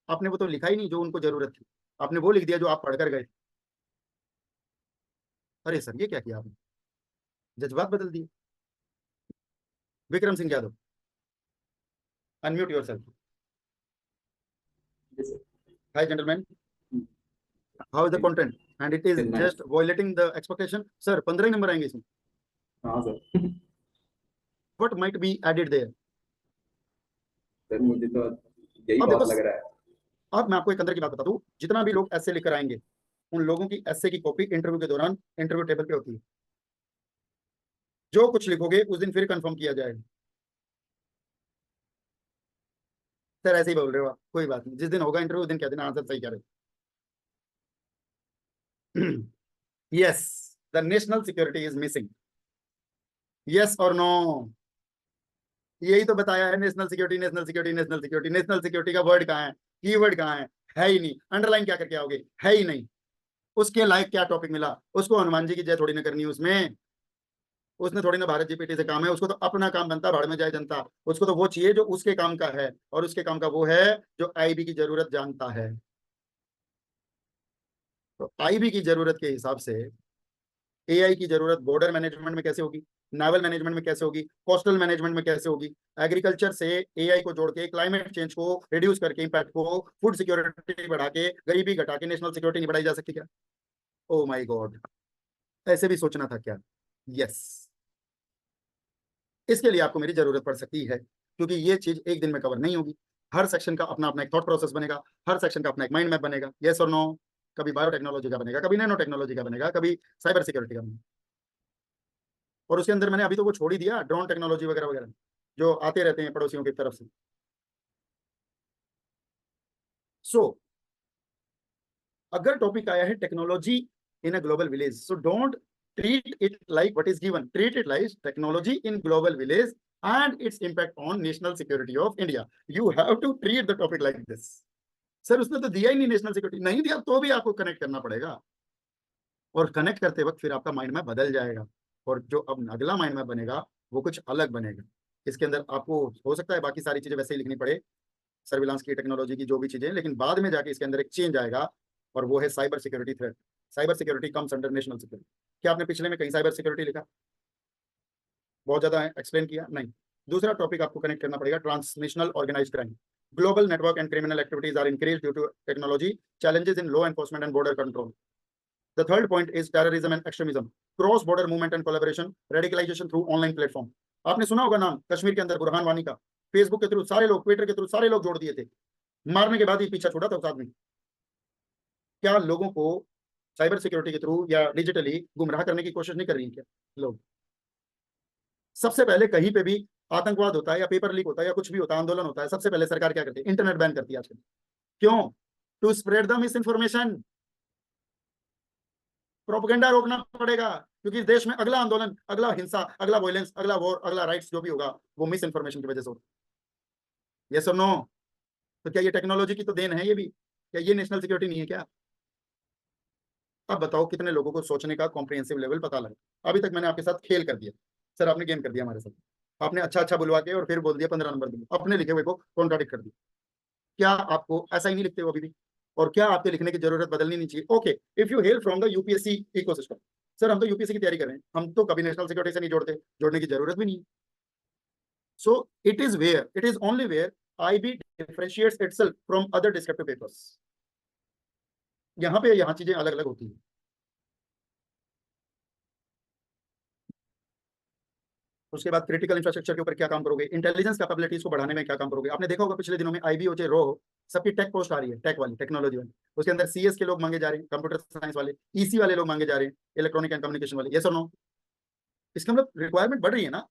Speaker 1: आपने वो तो लिखा ही नहीं जो उनको जरूरत थी, आपने वो लिख दिया जो आप पढ़कर गए. अरे सर, ये क्या किया आपने? जज्बात बदल दिए. Vikram Singh Yadav, unmute yourself. Hi gentlemen, how is the content? And it is just violating the expectation. Sir, 15 number आएंगे इसमें. हाँ sir. What might be added there? Sir मुझे तो यही बात लग रहा है. अब मैं आपको एक अंदर की बात बता दूं, जितना भी लोग ऐसे लेकर आएंगे, उन लोगों की एस्से की कॉपी इंटरव्यू के दौरान इंटरव्यू टेबल पे होती है। जो कुछ लिखोगे उस दिन फिर कंफर्म किया जाएगा। सर ऐसे ही बोल रहे हो आप, कोई बात नहीं, जिस दिन होगा इंटरव्यू उस दिन कह देना आंसर सही कह रहे हो। Yes, the national security is missing. Yes और नो? यही तो बताया है, national security national security national security. National security का वर्ड कहाँ है, कीवर्ड कहाँ है ही नहीं। अंडरलाइन क्या करके आओगे, है ही नहीं। उसके लायक क्या टॉपिक मिला उसको? हनुमान जी की जय थोड़ी ना करनी है उसमें। उसने थोड़ी ना भारत जीपीटी से काम है, उसको तो अपना काम बनता है, भाड़ में जाए जनता। उसको तो वो चाहिए जो उसके काम का है, और उसके काम का वो है जो आईबी की जरूरत जानता है। तो आईबी की जरूरत के हिसाब से एआई की जरूरत बॉर्डर मैनेजमेंट में कैसे होगी, नावल मैनेजमेंट में कैसे होगी, कोस्टल मैनेजमेंट में कैसे होगी, एग्रीकल्चर से एआई को जोड़ के क्लाइमेट चेंज को रिड्यूस करके इम्पैक्ट को, फूड सिक्योरिटी बढ़ा के गरीबी घटा के नेशनल सिक्योरिटी नहीं बढ़ाई जा सकती क्या? ओ माय गॉड, ऐसे भी सोचना था क्या? यस, इसके लिए आपको मेरी जरूरत पड़ सकती है, क्योंकि ये चीज एक दिन में कवर नहीं होगी। हर सेक्शन का अपना अपना एक थॉट प्रोसेस बनेगा, हर सेक्शन का अपना एक माइंड मैप बनेगा। यस और नो? कभी बायोटेक्नोलॉजी का बनेगा, कभी नैनो टेक्नोलॉजी का बनेगा, कभी साइबर सिक्योरिटी का बनेगा। और उसके अंदर मैंने अभी तो वो छोड़ ही दिया, ड्रोन टेक्नोलॉजी वगैरह वगैरह जो आते रहते हैं पड़ोसियों की तरफ से। सो अगर टॉपिक आया है technology in a global village, so don't treat it like what is given, treat it like technology in global village and its impact on national security of India. You have to treat the topic like this. Sir उसने तो दिया ही नहीं, national security नहीं दिया तो भी आपको connect करना पड़ेगा, और कनेक्ट करते वक्त फिर आपका माइंड मैप बदल जाएगा, और जो अब अगला माइंड मैप बनेगा वो कुछ अलग बनेगा। इसके अंदर आपको हो सकता है बाकी सारी चीजें वैसे ही लिखनी पड़े, सर्विलांस की, टेक्नोलॉजी की, जो भी चीजें, लेकिन बाद में जाके इसके अंदर एक चेंज आएगा, और वो है cyber security threat. Cyber security comes under national security. क्या आपने पिछले में कहीं साइबर सिक्योरिटी लिखा? बहुत ज्यादा एक्सप्लेन किया नहीं। दूसरा टॉपिक आपको कनेक्ट करना पड़ेगा, transnational organised crime. Global network and criminal activities are increase due to technology, challenges in law enforcement and border control. The third point is terrorism and extremism, cross border movement and collaboration, radicalisation through online platform. आपने सुना होगा नाम कश्मीर के अंदर बुरहान वानी का, Facebook के through सारे लोग, ट्विटर के थ्रू सारे लोग जोड़ दिए थे, मारने के बाद ही पीछा छोड़ा था उस आदमी। क्या लोगों को साइबर सिक्योरिटी के थ्रू या डिजिटली गुमराह करने की कोशिश नहीं कर रही है क्या लोग? सबसे पहले कहीं पे भी आतंकवाद होता है या पेपर लीक होता है या कुछ भी होता है, आंदोलन होता है, सबसे पहले सरकार क्या करती है? इंटरनेट बैन करती है आजकल। क्यों? To spread the misinformation. Propaganda रोकना पड़ेगा, क्योंकि इस देश में अगला आंदोलन, अगला हिंसा, अगला वायलेंस, अगला वॉर, अगला राइट्स जो भी होगा वो मिस इन्फॉर्मेशन की वजह से होगा। यस और नो? तो क्या ये टेक्नोलॉजी की तो देन है ये भी? क्या ये नेशनल सिक्योरिटी नहीं है क्या? अब बताओ कितने लोगों को सोचने का कॉम्प्रिहेंसिव लेवल पता लगा? अभी तक मैंने आपके साथ खेल कर दिया, सर आपने गेम कर दिया हमारे साथ। आपने अच्छा अच्छा बुलवा के और फिर बोल दिया 15 नंबर दूंगा, अपने लिखे हुए को कॉन्ट्राडिक्ट कर दिया। क्या आपको ऐसा ही नहीं लिखते हो अभी भी? और क्या आपके लिखने की जरूरत बदलनी नहीं चाहिए? Okay, if you hello from the UPSC ecosystem, sir हम तो यूपीएससी की तैयारी कर रहे हैं, हम तो कभी नेशनल सिक्योरिटी से नहीं जोड़ते, जोड़ने की जरूरत भी नहीं। So it is only where IB differentiates itself from other descriptive papers. यहाँ चीजें अलग अलग होती है। उसके बाद क्रिटिकल इंफ्रास्ट्रक्चर के ऊपर क्या काम करोगे, इंटेलिजेंस कैपेबिलिटीज को बढ़ाने में क्या काम करोगे? आपने देखा होगा पिछले दिनों में आईबीओचे रो सबकी टेक पोस्ट आ रही है, टेक वाली, टेक्नोलॉजी वाली। उसके अंदर सीएस के लोग मांगे जा रहे हैं, कंप्यूटर साइंस वाले, ईसी वाले लोग मांगे जा रहे हैं, इलेक्ट्रॉनिक एंड कम्युनिकेशन वाले। यस और नो? इसका मतलब रिक्वायरमेंट बढ़ रही है ना,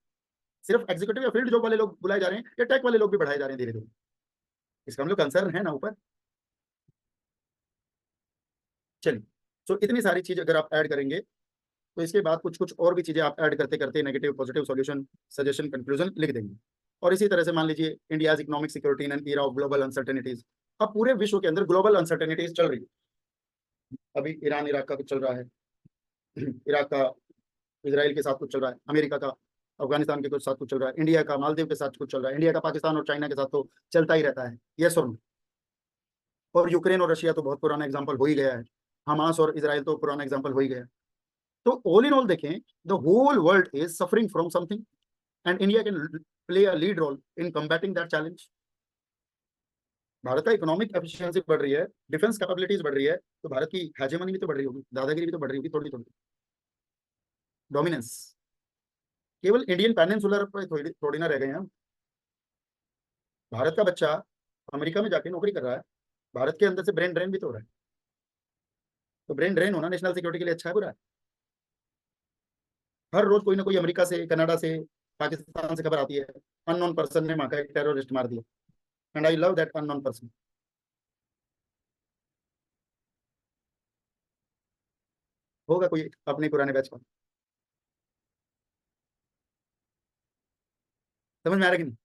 Speaker 1: सिर्फ एग्जीक्यूटिव या फील्ड जॉब वाले लोग बुलाए जा रहे हैं, या टेक वाले लोग भी बढ़ाए जा रहे हैं धीरे धीरे? इसका मतलब कंसर्न है ना ऊपर। चलिए, सो इतनी सारी चीज अगर आप ऐड करेंगे तो इसके बाद कुछ कुछ और भी चीजें आप ऐड करते करते negative positive solution suggestion conclusion लिख देंगे। और इसी तरह से मान लीजिए India's economic security in an era of global uncertainties. अब पूरे विश्व के अंदर ग्लोबल अनसर्टेनिटीज चल रही है। अभी ईरान इराक का कुछ चल रहा है, इराक का इसराइल के साथ कुछ चल रहा है, अमेरिका का अफगानिस्तान के कुछ साथ कुछ चल रहा है, इंडिया का मालदीव के साथ कुछ चल रहा है, इंडिया का पाकिस्तान और चाइना के साथ तो चलता ही रहता है। यस और नो? और यूक्रेन और रशिया तो बहुत पुराना एग्जाम्पल हो ही गया है, हमास और इसराइल तो पुराना एग्जाम्पल हो ही गया। तो ऑल इन ऑल देखें, the whole world is suffering from something, and India can play a lead role in combating that challenge. Bharat का इकोनॉमिक एफिशिएंसी बढ़ रही है, डिफेंस कैपेबिलिटीज बढ़ रही है, तो भारत की हेजेमनी भी तो बढ़ रही होगी, दादागिरी भी तो बढ़ रही होगी थोड़ी थोड़ी, डोमिनेंस। केवल इंडियन पेनिनसुलर पर थोड़ी थोड़ी ना रह गए हैं हम। भारत का बच्चा अमेरिका में जाके नौकरी कर रहा है, भारत के अंदर से ब्रेन ड्रेन भी तो हो रहा है। तो ब्रेन ड्रेन होना नेशनल सिक्योरिटी के लिए अच्छा है बुरा है? हर रोज कोई ना कोई अमेरिका से, कनाडा से, पाकिस्तान से खबर आती है, अननोन पर्सन ने वहां का एक टेररिस्ट मार दिया, and I love that unknown person. होगा कोई अपने पुराने बैच का। समझ में आ रहा है कि नहीं?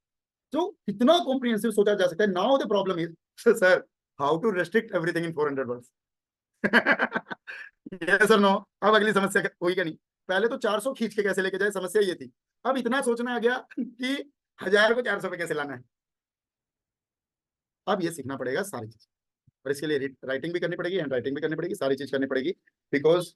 Speaker 1: तो कितना कॉम्प्रिहेंसिव सोचा जा सकता है। Now the problem is sir, how to restrict everything in 400 words. Yes और नो। अब अगली समस्या हुई क्या नहीं? पहले तो 400 खींच के कैसे लेके जाए, समस्या ये थी। अब इतना सोचना आ गया कि 1000 को 400 पे कैसे लाना है। अब ये सीखना पड़ेगा सारी चीज, और इसके लिए राइटिंग भी करनी पड़ेगी, हैंड राइटिंग भी करनी पड़ेगी, सारी चीज करनी पड़ेगी। बिकॉज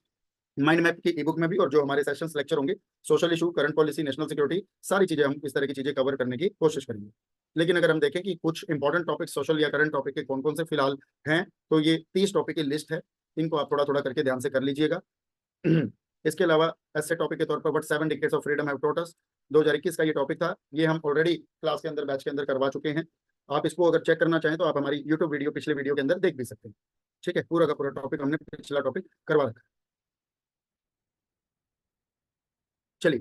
Speaker 1: माइंड मैप की ई बुक में भी, और जो हमारे सेशंस लेक्चर होंगे, social issue, current policy, national security, सारी चीजें हम इस तरह की चीजें कवर करने की कोशिश करेंगे। लेकिन अगर हम देखें कि कुछ इंपॉर्टेंट टॉपिक सोशल या करंट टॉपिक के कौन कौन से फिलहाल हैं, तो ये 30 टॉपिक की लिस्ट है। इनको आप थोड़ा थोड़ा करके ध्यान से कर लीजिएगा। इसके अलावा ऐसे टॉपिक के तौर पर what 7 decades of freedom have taught us, 2021 का ये टॉपिक था। ये हम ऑलरेडी क्लास के अंदर, बैच के अंदर करवा चुके हैं। आप इसको अगर चेक करना चाहें तो आप हमारी यूट्यूब वीडियो, पिछले वीडियो के अंदर देख भी सकते हैं। ठीक है, पूरा का पूरा टॉपिक हमने पिछला टॉपिक करवा रखा है। चलिए,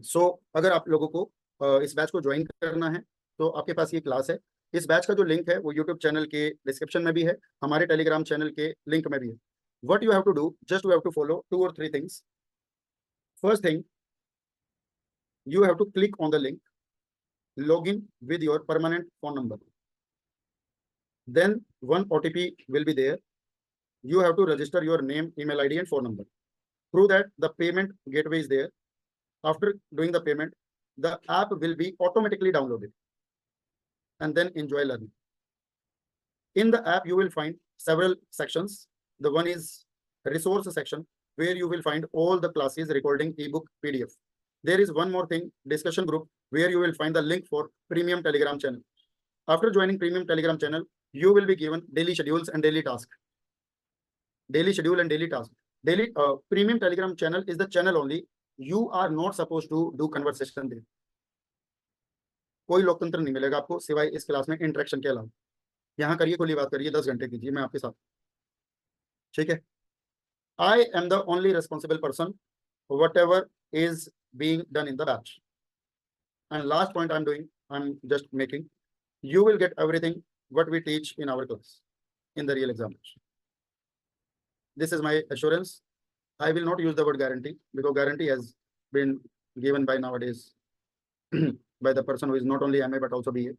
Speaker 1: अगर आप लोगों को इस बैच को ज्वाइन करना है तो आपके पास ये क्लास है। इस बैच का जो लिंक है वो यूट्यूब चैनल के डिस्क्रिप्शन में भी है, हमारे टेलीग्राम चैनल के लिंक में भी है। What you have to do, just you have to follow 2 or 3 things. First thing, you have to click on the link, log in with your permanent phone number, then one OTP will be there. You have to register your name, email ID and phone number. Through that, the payment gateway is there. After doing the payment, the app will be automatically downloaded, and then enjoy learning. In the app you will find several sections. The one is resource section, where you will find all the classes, recording, ebook, PDF. There is one more thing, discussion group, where you will find the link for premium Telegram channel. After joining premium Telegram channel, you will be given daily schedules and daily tasks. Daily schedule and daily task. Daily premium Telegram channel is the channel only. You are not supposed to do conversation there. कोई लोकतंत्र नहीं मिलेगा आपको सिवाय इस class में interaction के अलावा। यहाँ करिए, खुली बात करिए, 10 घंटे कीजिए मैं आपके साथ। ठीक है, I am the only responsible person whatever is being done in the batch. And last point I'm just making, you will get everything what we teach in our class in the real examination. This is my assurance. I will not use the word guarantee, because guarantee has been given by nowadays by the person who is not only MA but also BA,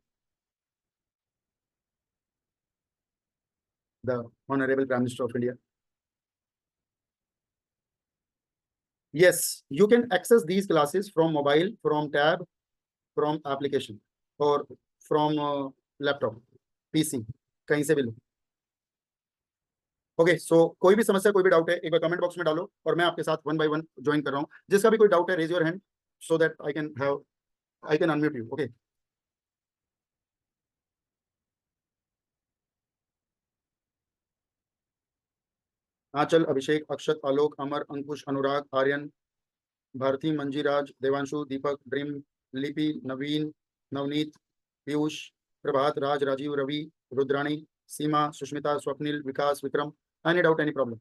Speaker 1: the Honorable Prime Minister of India. Yes, you can access these classes from mobile, from tab, from application, or from laptop, PC, कहीं से भी लो। Okay, कोई भी समस्या, कोई भी doubt है, एक बार कमेंट बॉक्स में डालो, और मैं आपके साथ 1 by 1 ज्वाइन कर रहा हूँ। जिसका भी कोई डाउट है, raise your hand so that I can unmute you. Okay. Aanchal, Abhishek, Akshat, Alok, Amar, Ankush, Anurag, Aryan, Bharti, Manjiraj, Devanshu, Deepak, dream, Lipi, Naveen, Navneet, Piyush, Prabhat, Raj, Rajiv, Ravi, Rudrani, Seema, Sushmita, Swapnil, Vikas, Vikram. Any doubt, any problem?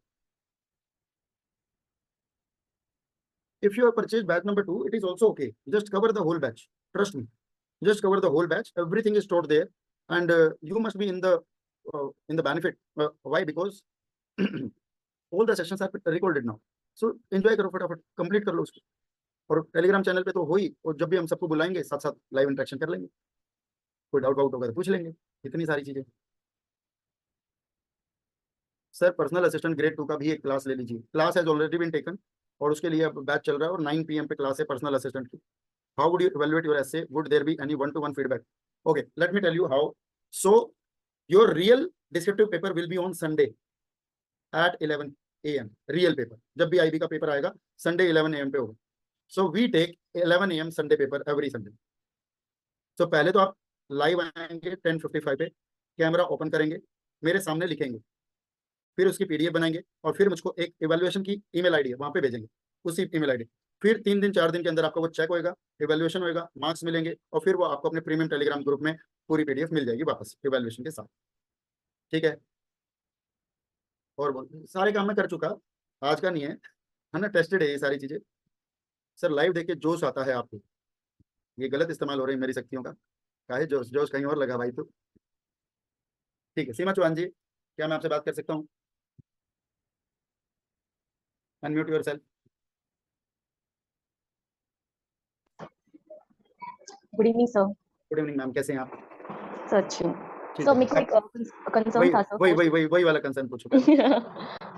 Speaker 1: If you have purchased batch number 2, it is also okay. Just cover the whole batch. Trust me. Just cover the whole batch. Everything is stored there, and you must be in the benefit. Why? Because all the sessions are recorded now. So enjoy करो, फटाफट complete कर लो उसको। और Telegram channel पे तो हो ही, और जब भी हम सबको बुलाएंगे साथ साथ लाइव इंटरेक्शन कर लेंगे। कोई डाउट वाउट होगा तो पूछ लेंगे। इतनी सारी चीजें। सर, पर्सनल असिस्टेंट ग्रेड 2 का भी एक क्लास ले लीजिए। Class has already been taken, और उसके लिए अब बैच चल रहा है, और 9 PM पे क्लास है पर्सनल असिस्टेंट की। How would you evaluate your essay? Would there be any 1-to-1 feedback? Okay, let me tell you how. So your real descriptive paper will be on Sunday at 11 AM. Real paper जब भी IB का paper आएगा, Sunday 11 AM पे होगा। So we take 11 AM Sunday paper every Sunday. So पहले तो आप live आएंगे 10:55 पे, कैमरा ओपन करेंगे, मेरे सामने लिखेंगे, फिर उसकी PDF बनाएंगे, और फिर मुझको एक इवैल्यूएशन की ईमेल आईडी है, वहां पे भेजेंगे उसी ईमेल आईडी। फिर 3 दिन 4 दिन के अंदर आपका वो चेक होएगा, इवैल्यूएशन होएगा, मार्क्स मिलेंगे, और फिर वो आपको अपने प्रीमियम टेलीग्राम ग्रुप में पूरी PDF मिल जाएगी वापस इवैल्यूएशन के साथ। ठीक है, और सारे काम मैं कर चुका। आज का नहीं है ना, टेस्टेड है ये सारी चीजें। सर लाइव देख के जोश आता है आपको, ये गलत इस्तेमाल हो रही है मेरी शक्तियों का। काहे जोश, जोश कहीं और लगा भाई। तो ठीक है, सीमा चौहान जी, क्या मैं आपसे बात कर सकता हूँ? Unmute your self.
Speaker 2: Good evening sir.
Speaker 1: Good evening ma'am, कैसे हैं आप?
Speaker 2: सर अच्छी हूँ।
Speaker 1: ठीक
Speaker 2: सर
Speaker 1: है,
Speaker 2: मेरे को
Speaker 1: अब
Speaker 2: एक कंसर्न
Speaker 1: वही
Speaker 2: था सर
Speaker 1: वही वही
Speaker 2: फर्स्ट।
Speaker 1: वही वही वाला कंसर्न पूछो पहले।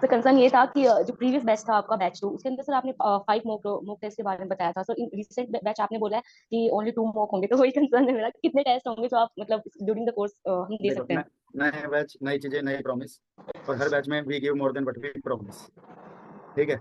Speaker 2: तो कंसर्न ये था कि जो प्रीवियस बैच था आपका बैच 2, उसके अंदर सर आपने 5 मॉक टेस्ट के बारे में बताया था। सर इन रिसेंट बैच आपने बोला है कि ओनली 2 मॉक होंगे, तो वही कंसर्न है मेरा कि कितने टेस्ट होंगे जो आप मतलब ड्यूरिंग द कोर्स हम दे
Speaker 1: देखो
Speaker 2: सकते हैं।
Speaker 1: नए बैच, नई चीजें, नई प्रॉमिस, और हर बैच में we give more than what we promise. ठीक है।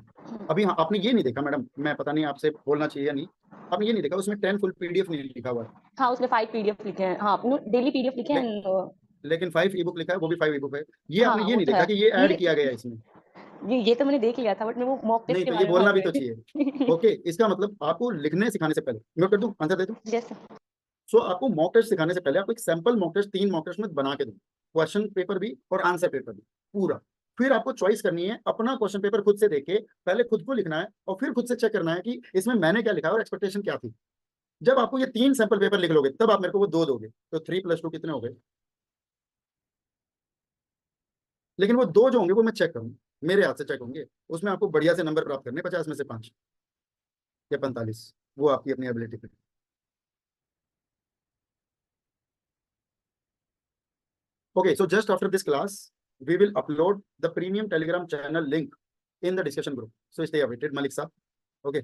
Speaker 1: अभी हाँ, आपने ये नहीं देखा मैडम, मैं पता नहीं आपसे बोलना चाहिए या नहीं, आपने ये नहीं देखा उसमें 10 फुल पीडीएफ नहीं लिखा हुआ है।
Speaker 2: हाँ उसमें 5 पीडीएफ लिखे हैं। हाँ डेली पीडीएफ लिखे
Speaker 1: ले,
Speaker 2: हैं।
Speaker 1: लेकिन 5 ई बुक लिखा है, वो भी 5 ई बुक है। ये
Speaker 2: हाँ
Speaker 1: आपने ये
Speaker 2: वो
Speaker 1: नहीं
Speaker 2: तो
Speaker 1: देखा
Speaker 2: है।
Speaker 1: कि ये ऐड
Speaker 2: ये
Speaker 1: किया गया है इसमें।
Speaker 2: ये तो मैंने देख लिया था, बट मैं वो मॉक टेस्ट
Speaker 1: नहीं
Speaker 2: के
Speaker 1: तो ये
Speaker 2: बारे में
Speaker 1: बोलना
Speaker 2: बोल
Speaker 1: भी तो
Speaker 2: रही
Speaker 1: चाहिए।
Speaker 2: थी।
Speaker 1: ओके, इसका मतलब आपको लिखने सिखाने से पहले, नोट कर दूं, आंसर दे दूं।
Speaker 2: यस।
Speaker 1: सो आपको मॉक टेस्ट सिखाने से पहले आपको एक sample mock test, 3 mock test में बना के दूं, क्वेश्चन पेपर भी और आंसर पेपर भी पूरा। फिर आपको चॉइस करनी है, अपना क्वेश्चन पेपर खुद से देखे, पहले खुद को लिखना है और फिर खुद से चेक करना है कि इसमें मैंने क्या लिखा है और एक्सपेक्टेशन क्या थी। जब आपको ये 3 सैंपल पेपर लिख लोगे तब आप मेरे को वो 2 दोगे, तो 3 + 2 कितने हो गए? लेकिन वो 2 जो होंगे वो मैं चेक करूंगा, मेरे हाथ से चेक होंगे, उसमें आपको बढ़िया से नंबर प्राप्त करने, 50 में से 5 या 45, वो आपकी अपनी एबिलिटी पे। Okay, so just after this class, we will upload the premium Telegram channel link in the discussion group. So stay updated, Malik sir. Okay.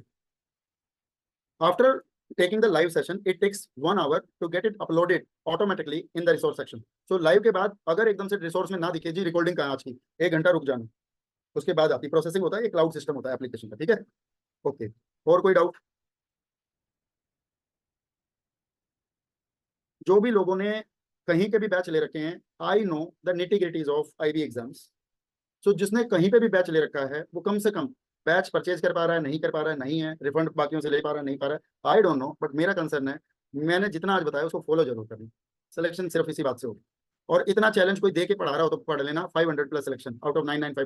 Speaker 1: After taking the live session, it takes 1 hour to get it uploaded automatically in the resource section. So live के बाद अगर एकदम से resource में ना दिखे जी recording कहाँ आज की, 1 घंटा रुक जाना, उसके बाद आपकी प्रोसेसिंग होता है, एक क्लाउड सिस्टम होता है एप्लीकेशन का। ठीक है, ओके। और कोई डाउट? जो भी लोगों ने कहीं के भी बैच ले रखे हैं, I know the nitty gritties of IB exams. So जिसने कहीं पे भी बैच ले रखा है वो कम से कम बैच परचेज कर पा रहा है, नहीं कर पा रहा है, नहीं है, रिफंड बाकियों से ले पा रहा है, नहीं पा रहा है, आई डोंट नो, बट मेरा कंसर्न है, मैंने जितना आज बताया उसको फॉलो जरूर करना। सिलेक्शन सिर्फ इसी बात से होगी, और इतना चैलेंज कोई दे के पढ़ा रहा हो तो पढ़ लेना, 500+ सिलेक्शन आउट ऑफ 995।